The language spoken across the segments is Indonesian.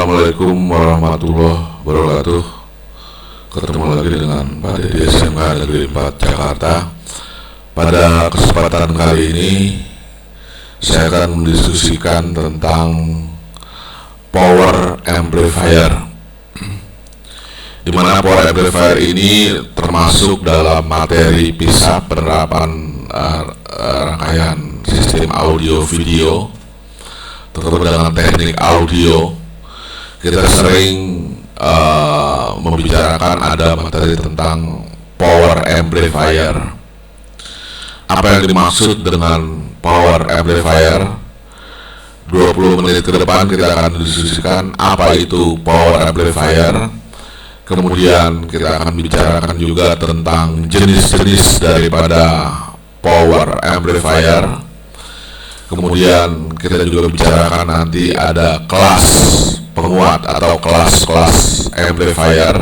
Assalamualaikum warahmatullahi wabarakatuh. Ketemu lagi dengan Pak Dede SMK Negeri 4 Jakarta. Pada kesempatan kali ini saya akan mendiskusikan tentang power amplifier, di mana power amplifier ini termasuk dalam materi PISA, penerapan rangkaian sistem audio video terutama dengan teknik audio. Kita sering membicarakan ada materi tentang power amplifier. Apa yang dimaksud dengan power amplifier? 20 menit ke depan kita akan diskusikan apa itu power amplifier. Kemudian kita akan bicarakan juga tentang jenis-jenis daripada power amplifier. Kemudian kita juga bicarakan nanti ada kelas penguat atau kelas-kelas amplifier.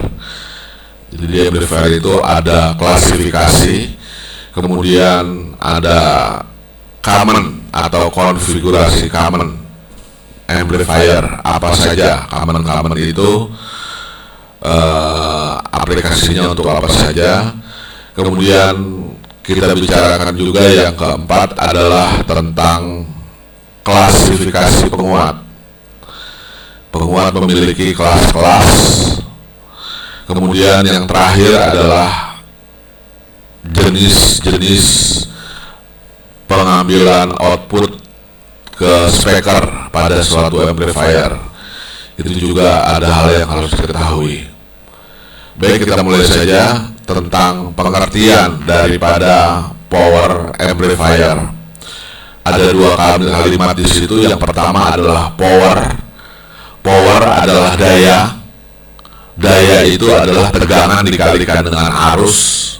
Jadi di amplifier itu ada klasifikasi, kemudian ada common atau konfigurasi common amplifier. Apa saja common itu, aplikasinya untuk apa saja. Kemudian kita bicarakan juga yang keempat adalah tentang klasifikasi penguat. Penguat memiliki kelas-kelas. Kemudian yang terakhir adalah jenis-jenis pengambilan output ke speaker pada suatu amplifier. Itu juga ada hal yang harus diketahui. Baik, kita mulai saja tentang pengertian daripada power amplifier. Ada dua kalimat di situ. Yang pertama adalah power. Power adalah daya. Daya itu adalah tegangan dikalikan dengan arus.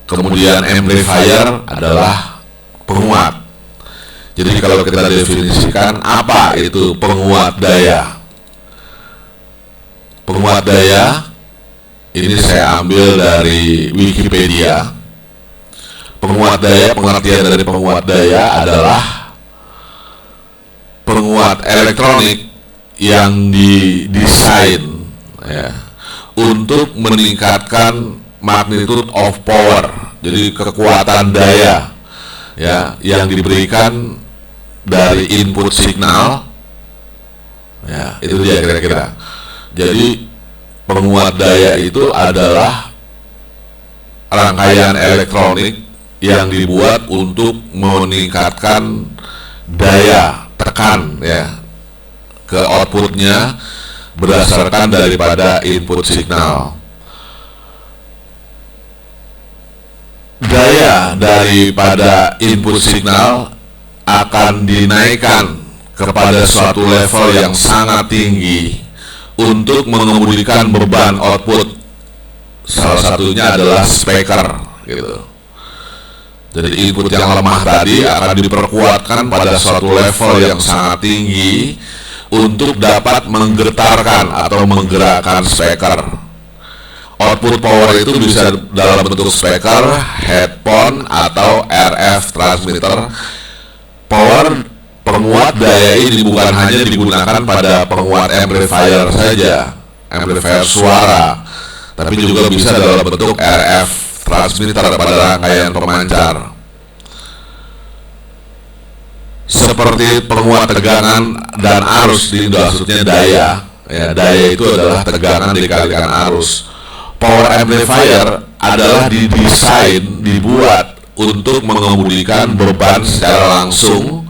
Kemudian amplifier adalah penguat. Jadi kalau kita definisikan apa itu penguat daya? Penguat daya ini saya ambil dari Wikipedia. Penguat daya, pengertian dari penguat daya adalah penguat elektronik yang didesain untuk meningkatkan magnitude of power. Jadi kekuatan daya yang diberikan dari input signal. Itu dia kira-kira. Jadi penguat daya itu adalah rangkaian elektronik yang dibuat untuk meningkatkan daya tekan ke outputnya berdasarkan daripada input signal. Daya daripada input signal akan dinaikkan kepada suatu level yang sangat tinggi untuk mengemudikan beban output. Salah satunya adalah speaker gitu. Jadi input yang lemah tadi akan diperkuatkan pada suatu level yang sangat tinggi untuk dapat menggetarkan atau menggerakkan speaker. Output power itu bisa dalam bentuk speaker, headphone, atau RF transmitter. Power penguat daya ini bukan hanya digunakan pada penguat amplifier saja, amplifier suara, tapi juga bisa dalam bentuk RF transmitter pada rangkaian pemancar. Seperti penguat tegangan dan arus, maksudnya daya. Daya itu adalah tegangan dikalikan arus. Power amplifier adalah didesain, dibuat untuk mengemudikan beban secara langsung,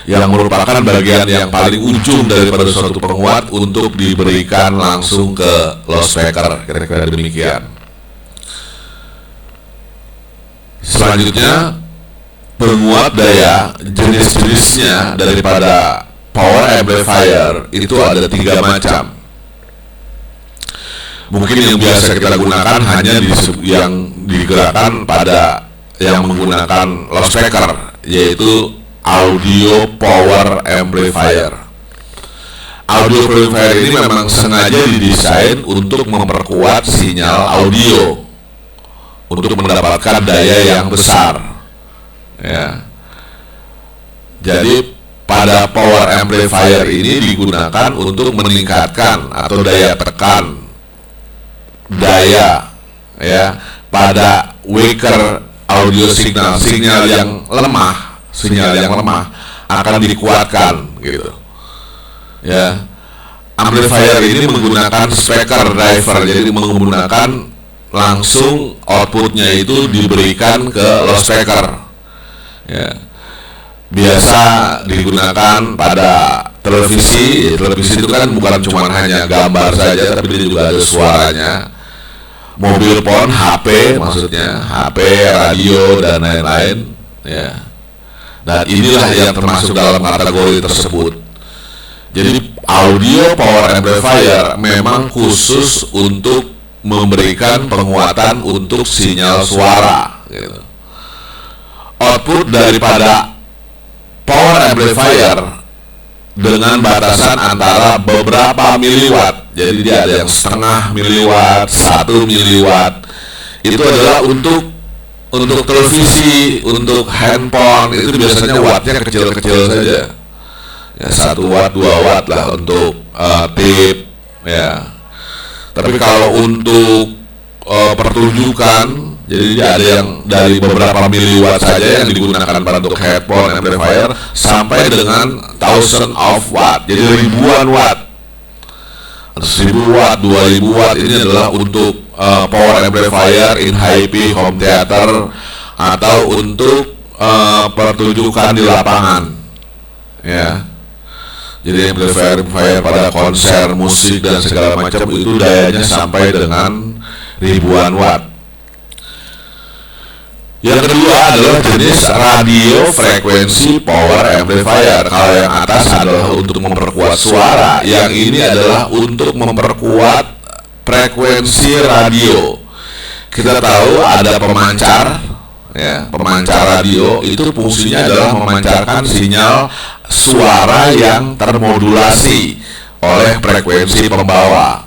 yang merupakan bagian yang paling ujung daripada suatu penguat untuk diberikan langsung ke loudspeaker. Kira-kira demikian. Selanjutnya, penguat daya, jenis-jenisnya daripada power amplifier itu ada 3 macam. Mungkin yang biasa kita gunakan hanya yang digerakkan pada yang menggunakan loudspeaker, yaitu audio power amplifier. Audio amplifier ini memang sengaja didesain untuk memperkuat sinyal audio untuk mendapatkan daya yang besar. Jadi pada power amplifier ini digunakan untuk meningkatkan atau daya tekan daya ya pada weaker audio signal yang lemah, akan dikuatkan gitu ya. Amplifier ini menggunakan speaker driver, jadi menggunakan langsung outputnya itu diberikan ke loudspeaker ya. Biasa digunakan pada televisi. Televisi itu kan bukan cuma hanya gambar saja, tapi dia juga ada suaranya. Mobil phone, HP maksudnya, HP, radio dan lain-lain ya. Dan inilah yang termasuk dalam kategori tersebut. Jadi audio power amplifier memang khusus untuk memberikan penguatan untuk sinyal suara gitu. Output daripada power amplifier dengan batasan antara beberapa miliwatt. Jadi dia ada yang setengah miliwatt, 1 miliwatt. Itu adalah untuk televisi, untuk handphone, itu biasanya wattnya kecil-kecil saja. Ya 1 watt, 2 watt lah untuk tip ya. Tapi kalau untuk pertunjukan, jadi ada yang dari beberapa miliwatt saja yang digunakan pada untuk headphone amplifier sampai dengan thousand of watt, jadi ribuan watt, 1000 watt, 2000 watt. Ini adalah untuk power amplifier in high-p home theater atau untuk pertunjukan di lapangan ya. Jadi amplifier pada konser musik dan segala macam itu dayanya sampai dengan ribuan watt. Yang kedua adalah jenis radio frekuensi power amplifier. Kalau yang atas adalah untuk memperkuat suara, yang ini adalah untuk memperkuat frekuensi radio. Kita tahu ada pemancar ya, pemancar radio itu fungsinya adalah memancarkan sinyal suara yang termodulasi oleh frekuensi pembawa.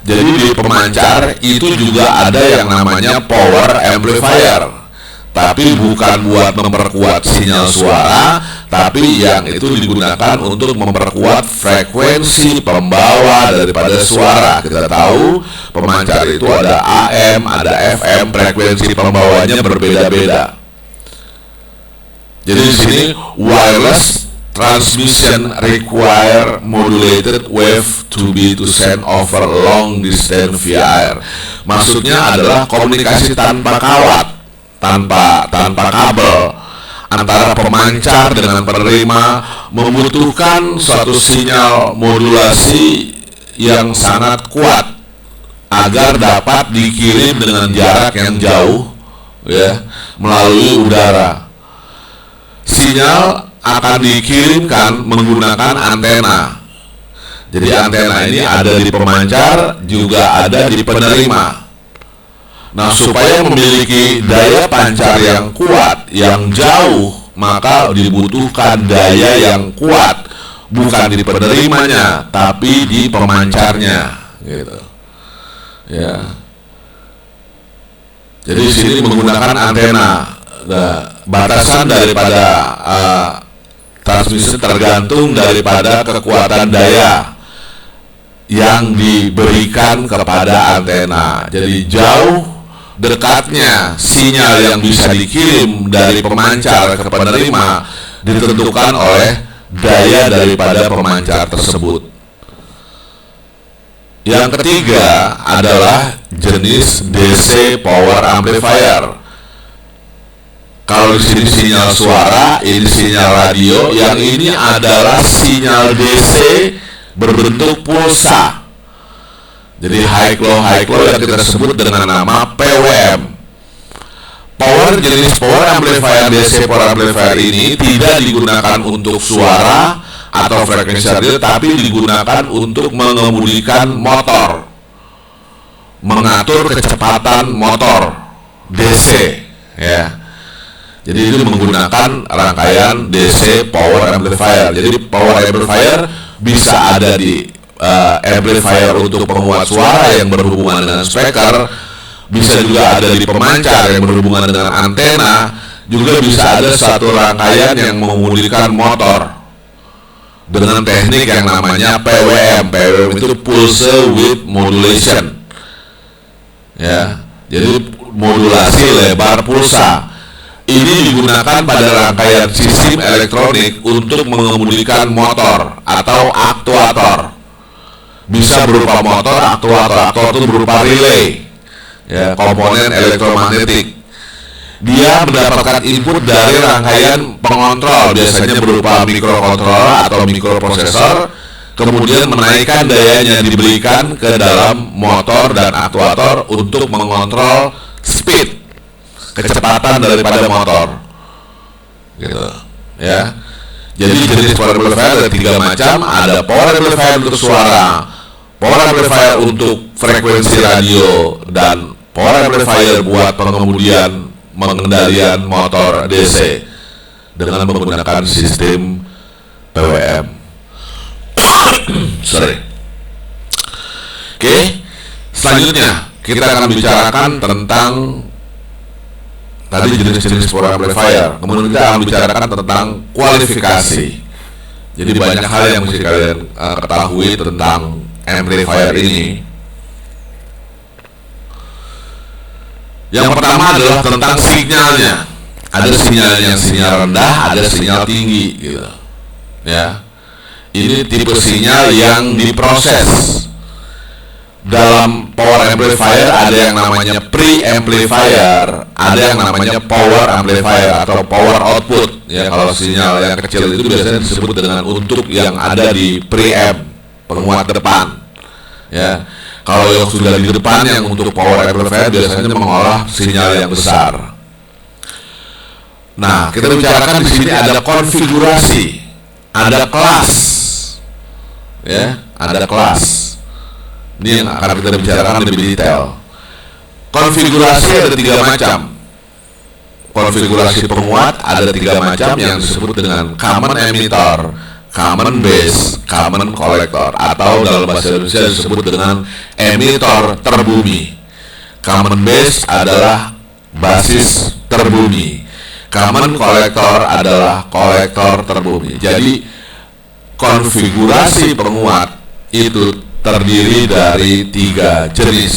Jadi di pemancar itu juga ada yang namanya power amplifier, tapi bukan buat memperkuat sinyal suara, tapi yang itu digunakan untuk memperkuat frekuensi pembawa daripada suara. Kita tahu pemancar itu ada AM, ada FM, frekuensi pembawanya berbeda-beda. Jadi di sini wireless transmission require modulated wave to send over long distance via air. Maksudnya adalah komunikasi tanpa kawat, tanpa kabel antara pemancar dengan penerima, membutuhkan suatu sinyal modulasi yang sangat kuat agar dapat dikirim dengan jarak yang jauh ya, melalui udara. Sinyal akan dikirimkan menggunakan antena. Jadi antena ini ada di pemancar, juga ada di penerima. Nah, supaya memiliki daya pancar yang kuat, yang jauh, maka dibutuhkan daya yang kuat, bukan di penerimanya, tapi di pemancarnya, gitu. Ya. Jadi di sini menggunakan antena. Nah, batasan daripada transmisi tergantung daripada kekuatan daya yang diberikan kepada antena. Jadi jauh dekatnya sinyal yang bisa dikirim dari pemancar ke penerima ditentukan oleh daya daripada pemancar tersebut. Yang ketiga adalah jenis DC power amplifier. Kalau di sini sinyal suara, ini sinyal radio, yang ini adalah sinyal DC berbentuk pulsa. Jadi high low yang kita sebut dengan nama PWM. Jenis power amplifier DC power amplifier ini tidak digunakan untuk suara atau frekuensi radio, tapi digunakan untuk mengemudikan motor, mengatur kecepatan motor DC ya. Jadi itu menggunakan rangkaian DC power amplifier. Jadi power amplifier bisa ada di amplifier untuk penguat suara yang berhubungan dengan speaker, bisa juga ada di pemancar yang berhubungan dengan antena, juga bisa ada satu rangkaian yang mengemudikan motor dengan teknik yang namanya PWM. PWM itu pulse width modulation. Ya, jadi modulasi lebar pulsa. Ini digunakan pada rangkaian sistem elektronik untuk mengemudikan motor atau aktuator. Bisa berupa motor, aktuator itu berupa relay, ya, komponen elektromagnetik. Dia mendapatkan input dari rangkaian pengontrol, biasanya berupa mikrokontroller atau mikroprosesor, kemudian menaikkan dayanya diberikan ke dalam motor dan aktuator untuk mengontrol speed, kecepatan daripada motor, gitu, ya. Jadi jenis power amplifier ada 3 macam. Ada power amplifier untuk suara, power amplifier untuk frekuensi radio, dan power amplifier buat pengemudian pengendalian motor DC dengan menggunakan sistem PWM. Sorry. Oke, selanjutnya kita akan bicarakan tentang tadi jenis-jenis power amplifier. Kemudian kita akan bicarakan tentang kualifikasi. Jadi banyak hal yang mesti kalian ketahui tentang amplifier ini. Yang pertama adalah tentang sinyalnya. Ada sinyal rendah, ada sinyal tinggi, gitu. Ya. Ini tipe sinyal yang diproses. Dalam power amplifier ada yang namanya pre-amplifier, ada yang namanya power amplifier atau power output. Ya, kalau sinyal yang kecil itu biasanya disebut dengan untuk yang ada di preamp, penguat depan. Ya. Kalau yang sudah di depan yang untuk power amplifier biasanya mengolah sinyal yang besar. Nah, kita bicarakan di sini ada konfigurasi, ada kelas, ya, ada kelas. Ini yang akan kita bicarakan lebih detail. Konfigurasi ada 3 macam. Konfigurasi penguat ada 3 macam yang disebut dengan common emitter, common base, common collector, atau dalam bahasa Indonesia disebut dengan emitor terbumi. Common base adalah basis terbumi, common collector adalah kolektor terbumi. Jadi konfigurasi penguat itu terdiri dari 3 jenis.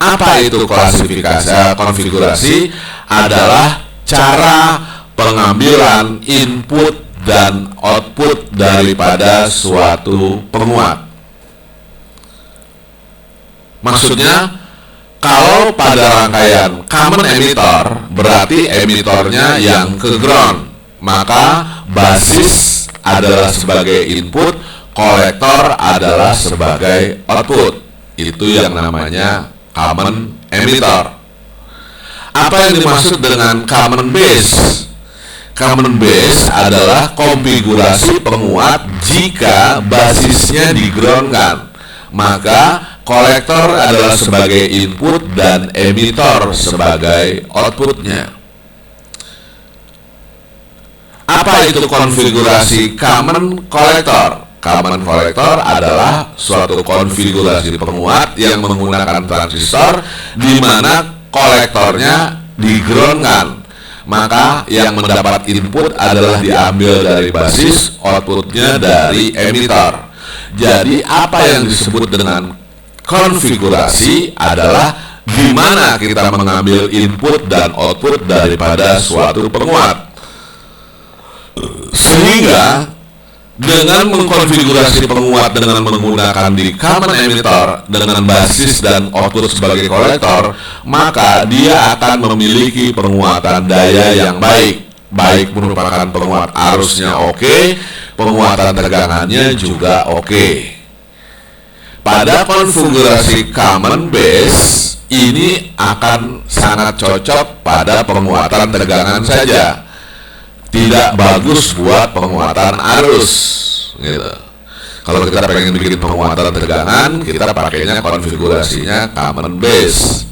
Apa itu klasifikasi? Konfigurasi adalah cara pengambilan input dan output daripada suatu penguat. Maksudnya, kalau pada rangkaian common emitter berarti emitornya yang ke ground, maka basis adalah sebagai input, kolektor adalah sebagai output. Itu yang namanya common emitter. Apa yang dimaksud dengan common base? Common base adalah konfigurasi penguat jika basisnya di-groundkan, maka kolektor adalah sebagai input dan emitor sebagai outputnya. Apa itu konfigurasi common collector? Common collector adalah suatu konfigurasi penguat yang menggunakan transistor di mana kolektornya di-groundkan, maka yang mendapat input adalah diambil dari basis, outputnya dari emitor. Jadi apa yang disebut dengan konfigurasi adalah di mana kita mengambil input dan output daripada suatu penguat. Sehingga dengan mengkonfigurasi penguat dengan menggunakan di common emitter dengan basis dan output sebagai kolektor, maka dia akan memiliki penguatan daya yang baik merupakan penguat arusnya oke, penguatan tegangannya juga oke. Pada konfigurasi common base ini akan sangat cocok pada penguatan tegangan saja, tidak bagus buat penguatan arus, gitu. Kalau kita pengen bikin penguatan tegangan, kita pakainya konfigurasinya common base.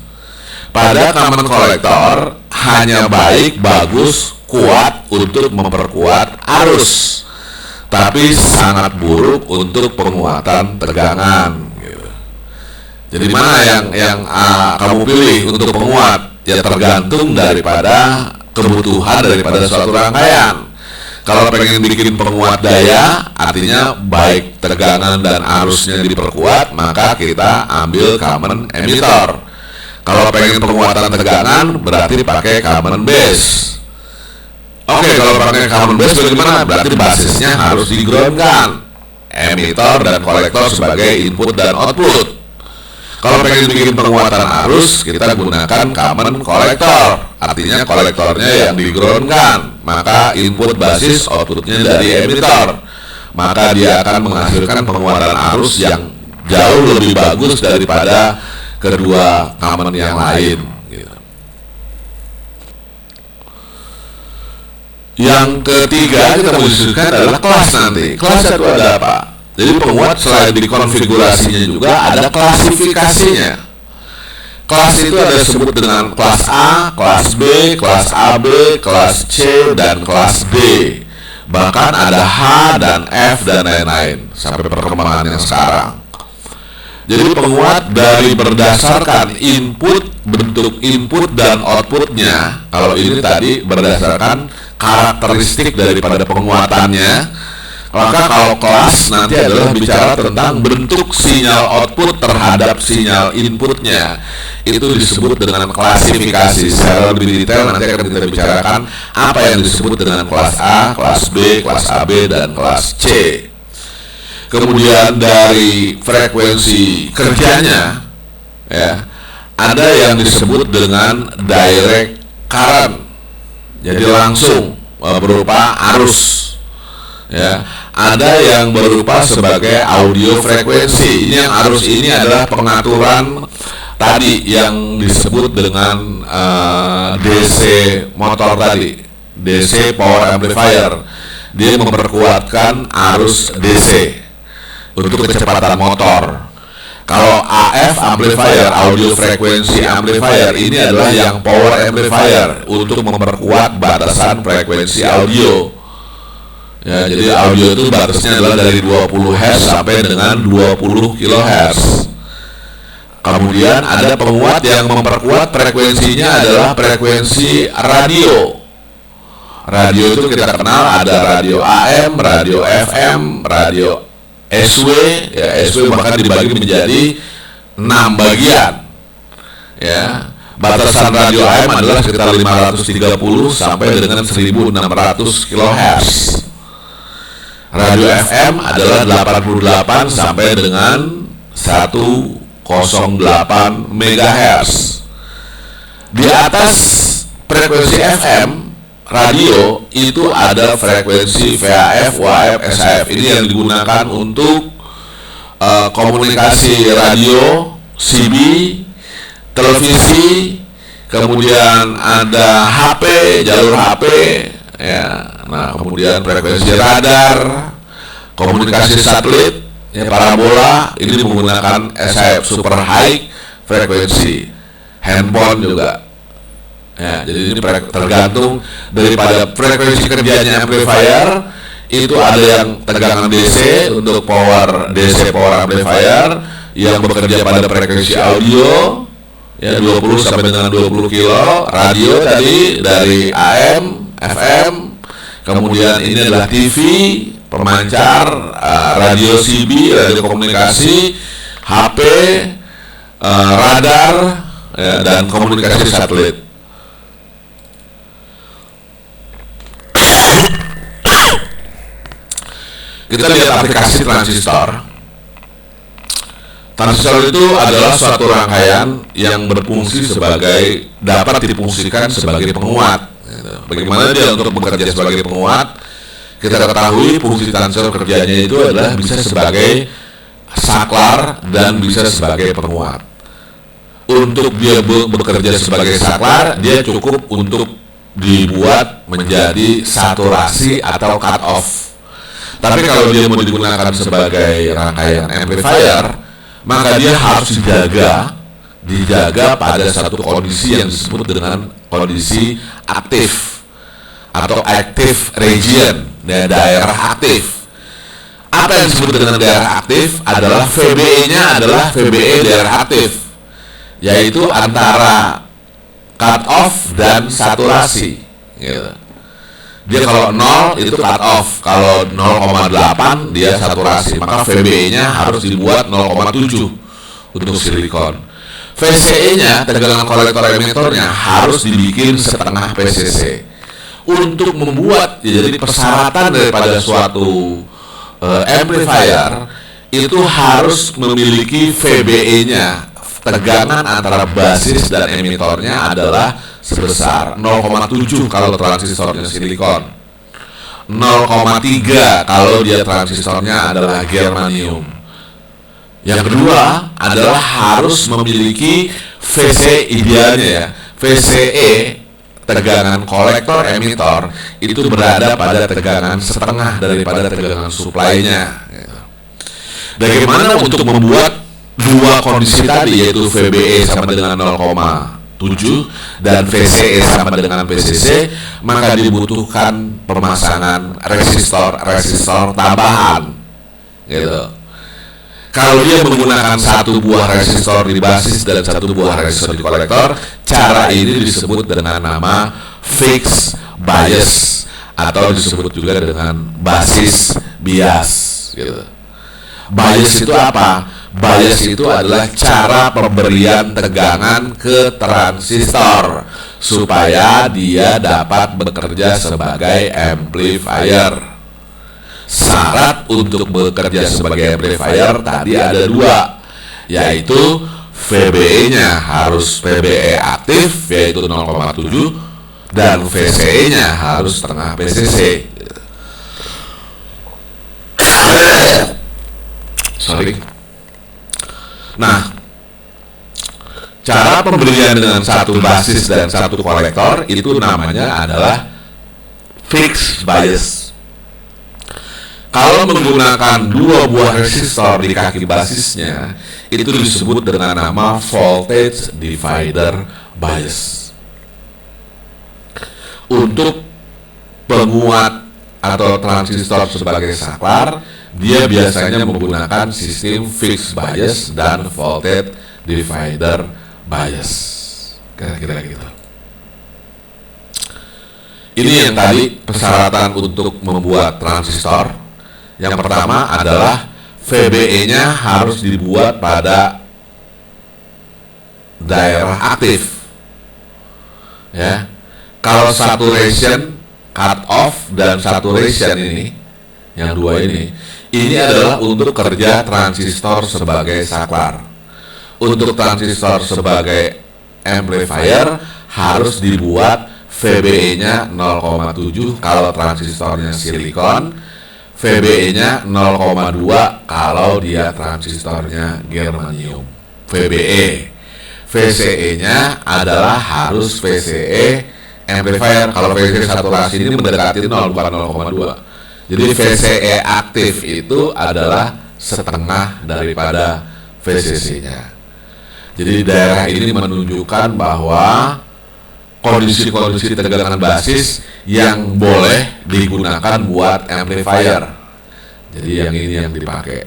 Pada common collector hanya baik, bagus, kuat untuk memperkuat arus, tapi sangat buruk untuk penguatan tegangan, gitu. Jadi mana yang kamu pilih untuk penguat? Ya tergantung daripada kebutuhan daripada suatu rangkaian. Kalau pengen bikin penguat daya, artinya baik tegangan dan arusnya diperkuat, maka kita ambil common emitter. Kalau pengen penguatan tegangan, berarti pakai common base. Oke, kalau pakai common base bagaimana? Berarti basisnya harus digroundkan. Emitter dan kolektor sebagai input dan output. Kalau pengen bikin penguatan arus, kita gunakan common kolektor. Artinya kolektornya yang digroundkan, maka input basis outputnya dari emitter. Maka dia akan menghasilkan penguatan arus yang jauh lebih bagus daripada kedua common yang lain. Yang ketiga kita mau diskusikan adalah kelas nanti. Kelas itu ada apa? Jadi penguat selain di konfigurasinya juga ada klasifikasinya. Kelas itu ada disebut dengan kelas A, kelas B, kelas AB, kelas C, dan kelas D. Bahkan ada H dan F dan lain-lain sampai perkembangan yang sekarang. Jadi penguat dari berdasarkan input, bentuk input dan outputnya. Kalau ini tadi berdasarkan karakteristik daripada penguatannya. Maka kalau kelas nanti adalah bicara tentang bentuk sinyal output terhadap sinyal inputnya. Itu disebut dengan klasifikasi. Secara lebih detail nanti akan kita bicarakan apa yang disebut dengan kelas A, kelas B, kelas AB, dan kelas C. Kemudian dari frekuensi kerjanya, ya, ada yang disebut dengan direct current. Jadi langsung berupa arus, ya. Ada yang berupa sebagai audio frekuensi. Ini yang arus ini adalah pengaturan tadi yang disebut dengan DC motor tadi, DC power amplifier. Dia memperkuatkan arus DC untuk kecepatan motor. Kalau AF amplifier, audio frekuensi amplifier, ini adalah yang power amplifier untuk memperkuat batasan frekuensi audio. Ya, jadi audio itu batasnya adalah dari 20 Hz sampai dengan 20 kHz. Kemudian ada penguat yang memperkuat frekuensinya adalah frekuensi radio. Radio itu kita kenal ada radio AM, radio FM, radio SW, ya SW bahkan dibagi menjadi 6 bagian. Ya, batasan radio AM adalah sekitar 530 sampai dengan 1600 kHz. Radio FM adalah 88 sampai dengan 108 MHz. Di atas frekuensi FM radio itu ada frekuensi VHF, UHF, SHF. Ini yang digunakan untuk komunikasi radio, CB, televisi, kemudian ada HP, jalur HP, ya. Nah, kemudian frekuensi radar, komunikasi satelit, ya, parabola, ini menggunakan SHF, super high frekuensi, handphone juga. Ya, jadi ini tergantung daripada frekuensi kerjanya amplifier. Itu ada yang tegangan DC untuk power DC power amplifier yang bekerja pada frekuensi audio, ya 20 sampai dengan 20 kilo, radio tadi dari AM, FM. Kemudian ini adalah TV, pemancar, radio CB, radio komunikasi, HP, radar, ya, dan komunikasi satelit. Kita lihat aplikasi transistor. Transistor itu adalah suatu rangkaian yang berfungsi sebagai, dapat difungsikan sebagai penguat. Bagaimana dia untuk bekerja sebagai penguat? Kita ketahui fungsi transistor kerjanya itu adalah bisa sebagai saklar dan bisa sebagai penguat. Untuk dia bekerja sebagai saklar, dia cukup untuk dibuat menjadi saturasi atau cut off. Tapi kalau dia mau digunakan sebagai rangkaian amplifier, maka dia harus dijaga pada satu kondisi yang disebut dengan kondisi aktif atau active region, daerah aktif. Apa yang disebut dengan daerah aktif adalah VBE-nya adalah VBE daerah aktif, yaitu antara cut off dan saturasi, gitu. Dia kalau 0 itu cut off, kalau 0,8 dia saturasi, maka VBE-nya harus dibuat 0,7 untuk silikon. VCE-nya, tegangan kolektor emitornya, harus dibikin setengah PCC. Untuk membuat, ya, jadi persyaratan daripada suatu amplifier itu harus memiliki VBE-nya, tegangan antara basis dan emitornya adalah sebesar 0,7 kalau transistornya silikon, 0,3 kalau dia transistornya adalah germanium. Yang kedua adalah harus memiliki VC idealnya, ya, VCE, tegangan kolektor emitor itu berada pada tegangan setengah daripada tegangan supply-nya. Bagaimana untuk membuat dua kondisi tadi, yaitu VBE sama dengan 0,7 dan VCE sama dengan PCC? Maka dibutuhkan pemasangan resistor tambahan, gitu. Kalau dia menggunakan satu buah resistor di basis dan satu buah resistor di kolektor, cara ini disebut dengan nama fixed bias atau disebut juga dengan basis bias, gitu. Bias itu apa? Bias itu adalah cara pemberian tegangan ke transistor supaya dia dapat bekerja sebagai amplifier. Syarat untuk bekerja sebagai amplifier tadi ada dua, yaitu VBE-nya harus VBE aktif, yaitu 0,7, dan VCE-nya harus setengah PCC. Sorry. Nah, cara pemberian dengan satu basis dan satu kolektor itu namanya adalah fixed bias. Kalau menggunakan dua buah resistor di kaki basisnya, itu disebut dengan nama voltage divider bias. Untuk penguat atau transistor sebagai saklar, dia biasanya menggunakan sistem fixed bias dan voltage divider bias. Kira-kira gitu. Ini yang tadi persyaratan untuk membuat transistor. Yang pertama adalah VBE-nya harus dibuat pada daerah aktif, ya. Kalau saturation, cut off, dan saturation ini, yang dua ini adalah untuk kerja transistor sebagai saklar. Untuk transistor sebagai amplifier harus dibuat VBE-nya 0,7 kalau transistornya silikon, VBE-nya 0,2 kalau dia transistornya germanium. VBE. VCE-nya adalah harus VCE amplifier. Kalau VCE saturasi ini mendekati 0, bukan 0,2. Jadi VCE aktif itu adalah setengah daripada VCC-nya. Jadi daerah ini menunjukkan bahwa kondisi-kondisi tegangan basis yang boleh digunakan buat amplifier. Jadi yang ini yang dipakai,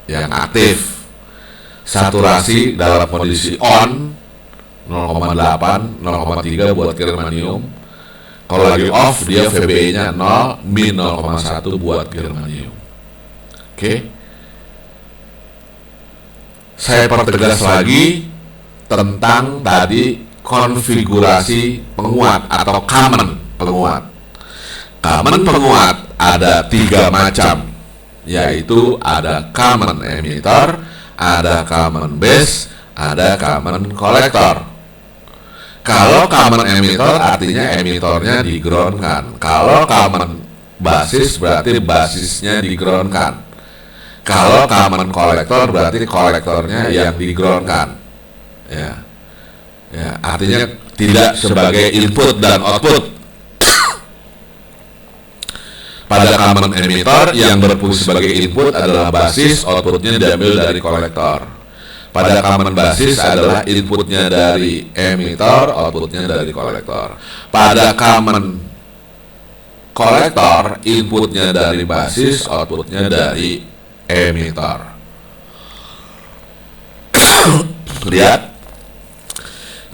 yang aktif. Saturasi dalam kondisi on 0,8, 0,3 buat germanium. Kalau lagi off dia VBE-nya 0, min 0,1 buat germanium. Oke. Saya pertegas lagi tentang tadi konfigurasi penguat atau common penguat. Common penguat ada 3 macam, yaitu ada common emitter, ada common base, ada common collector. Kalau common emitter artinya emitornya di-ground-kan. Kalau common basis berarti basisnya di-ground-kan. Kalau common collector berarti kolektornya yang di-ground-kan. Ya, artinya tidak sebagai input dan output. Pada common emitter yang berfungsi sebagai input adalah basis, outputnya diambil dari kolektor. Pada common basis adalah inputnya dari emitter, outputnya dari kolektor. Pada common kolektor, inputnya dari basis, outputnya dari emitter. Lihat.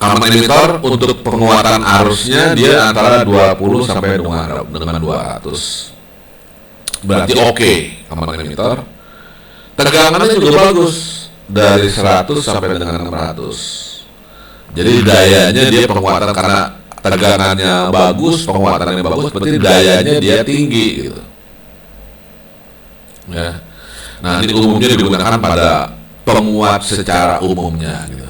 Common emitter untuk penguatan arusnya dia antara 20 sampai dengan 200. Berarti oke, common emitter. Tegangannya juga bagus, dari 100 sampai dengan 600. Jadi dayanya dia penguatan, karena tegangannya bagus, penguatannya bagus, berarti dayanya dia tinggi gitu. Ya. Nah, ini umumnya digunakan pada penguat secara umumnya gitu.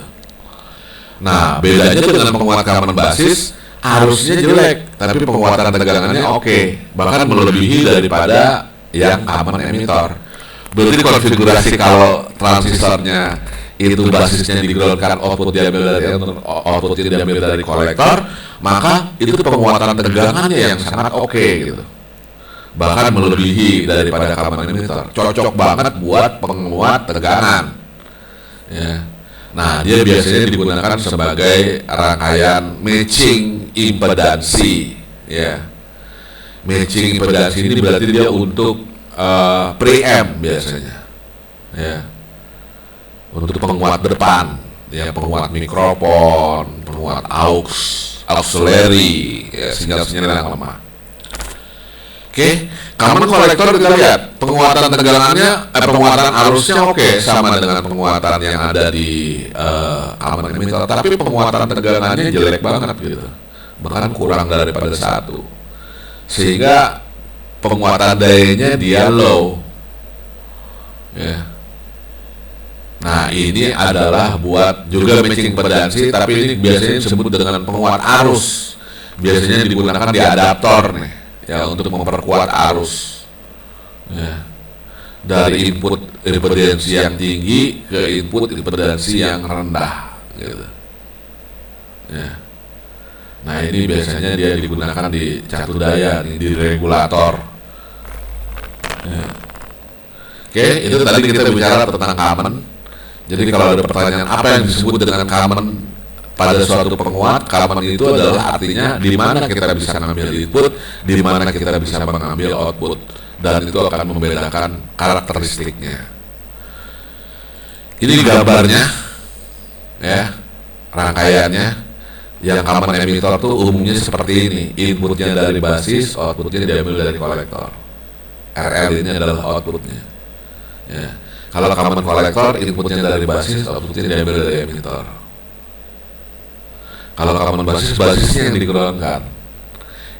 Nah, bedanya dengan penguat common basis, arusnya jelek, tapi penguatan tegangannya oke, bahkan melebihi daripada yang common emitter. Berarti konfigurasi kalau transistornya itu basisnya di-groundkan, outputnya diambil dari kolektor, maka itu penguatan tegangannya yang sangat oke gitu. Bahkan melebihi daripada common emitter. Cocok banget buat penguat tegangan. Ya. Nah, dia biasanya digunakan sebagai rangkaian matching impedansi, ya. Matching impedansi ini berarti dia untuk preamp biasanya, ya, untuk penguat depan, ya, penguat mikrofon, penguat auxiliary, ya, sinyal-sinyal yang lemah. Oke, common kolektor kita lihat penguatan tegangannya, penguatan arusnya oke, sama dengan penguatan yang ada di common emitter, tapi penguatan tegangannya jelek banget gitu, bahkan kurang daripada 1, sehingga penguatan dayanya dia low, ya. Nah, ini adalah buat juga matching impedansi, tapi ini biasanya disebut dengan penguat arus. Biasanya digunakan di adaptor nih, ya, untuk memperkuat arus, ya, dari input impedansi yang tinggi ke input impedansi yang rendah, gitu, ya. Nah, ini biasanya dia digunakan di catur daya, di regulator. Ya. Oke, itu tadi kita bicara tentang common. Jadi kalau ada pertanyaan apa yang disebut dengan common pada suatu penguat, common itu adalah artinya di mana kita bisa mengambil input, di mana kita bisa mengambil output, dan itu akan membedakan karakteristiknya. Ini gambarnya, ya, rangkaiannya. Yang common emitter itu umumnya seperti ini, inputnya dari basis, outputnya diambil dari kolektor. RL ini adalah outputnya, ya. Kalau common kolektor, inputnya dari basis, outputnya diambil dari emitter. Kalau common basis, basisnya yang di-groundkan,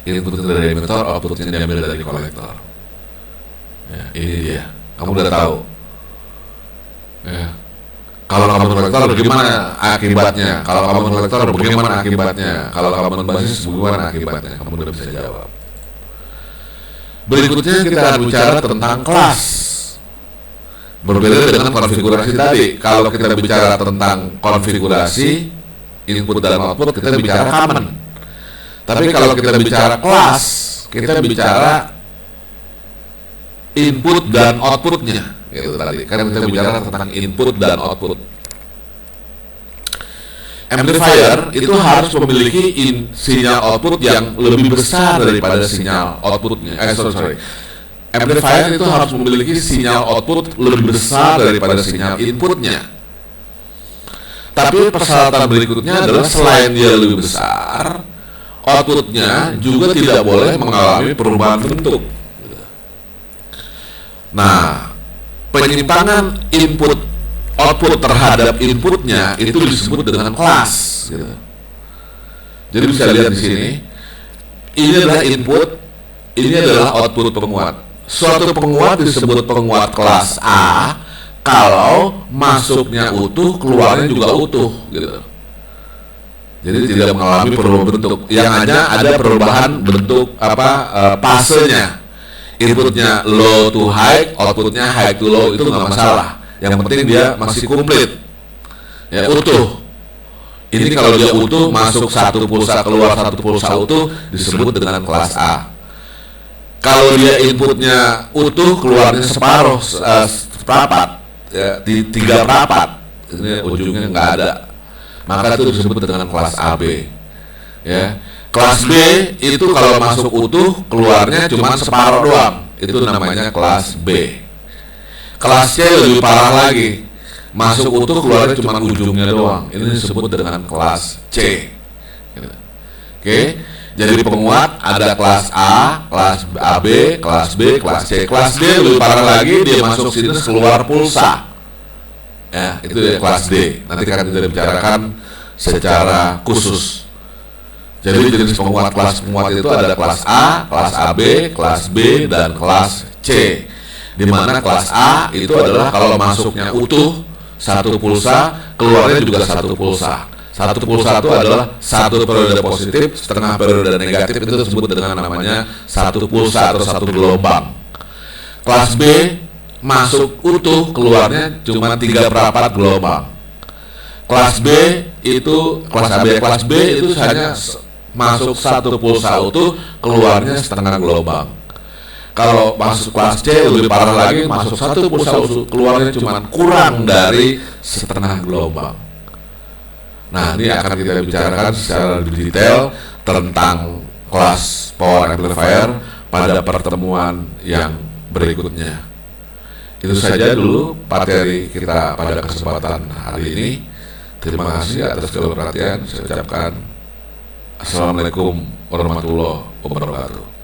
inputnya dari emitter, outputnya diambil dari kolektor. Ya, ini dia, kamu udah tahu, ya. Kalau common kolektor bagaimana akibatnya? Kalau common kolektor bagaimana akibatnya? Kalau common basis bagaimana akibatnya? Kamu udah bisa jawab. Berikutnya kita akan bicara tentang kelas. Berbeda dengan konfigurasi tadi. Kalau kita bicara tentang konfigurasi input dan output, kita bicara common. Tapi kalau kita bicara kelas, kita bicara input dan outputnya. Gitu tadi. Karena kita bicara tentang input dan output. Amplifier itu harus memiliki sinyal output yang lebih besar daripada sinyal outputnya. Amplifier itu harus memiliki sinyal output lebih besar daripada sinyal inputnya. Tapi persyaratan berikutnya adalah selain dia lebih besar, outputnya juga tidak boleh mengalami perubahan bentuk. Nah, penyimpangan input output terhadap inputnya itu disebut dengan kelas, gitu. Jadi bisa lihat di sini, ini adalah input, ini adalah output penguat. Suatu penguat disebut penguat kelas A kalau masuknya utuh, keluarnya juga utuh, gitu. Jadi tidak mengalami perubahan bentuk. Yang hanya ada perubahan bentuk fasenya. Inputnya low to high, outputnya high to low, itu nggak masalah. Yang penting dia masih komplit, ya, utuh. Ini kalau dia utuh, masuk satu pulsa, keluar satu pulsa utuh, disebut dengan kelas A. Kalau dia inputnya utuh, keluarnya seperempat, ya, di 3/4, ini ujungnya nggak ada, maka itu disebut dengan kelas AB, ya. Kelas B itu kalau masuk utuh, keluarnya cuma separuh doang, itu namanya kelas B. Kelas C lebih parah lagi. masuk utuh, keluarnya cuma ujungnya doang. Ini disebut dengan kelas C. Gitu. Oke, jadi penguat ada kelas A, kelas AB, kelas B, kelas C. Kelas D lebih parah lagi, dia masuk sini keluar pulsa. Ya, itu ya kelas D. Nanti akan kita bicarakan secara khusus. Jadi jenis penguat, kelas penguat itu ada kelas A, kelas AB, kelas B, dan kelas C. Di mana kelas A itu adalah kalau masuknya utuh satu pulsa, keluarnya juga satu pulsa. Satu pulsa itu adalah satu periode positif, setengah periode negatif, itu disebut dengan namanya satu pulsa atau satu gelombang. Kelas B masuk utuh, keluarnya cuma 3/4 gelombang. Kelas B itu, kelas AB, kelas B itu hanya masuk satu pulsa utuh, keluarnya setengah gelombang. Kalau masuk kelas C lebih parah lagi, masuk satu pulsa utuh, keluarnya cuma kurang dari setengah gelombang. Nah, ini akan kita bicarakan secara lebih detail tentang kelas power amplifier pada pertemuan yang berikutnya. Itu saja dulu materi kita pada kesempatan hari ini. Terima kasih atas segala perhatian. Saya ucapkan Assalamualaikum warahmatullahi wabarakatuh.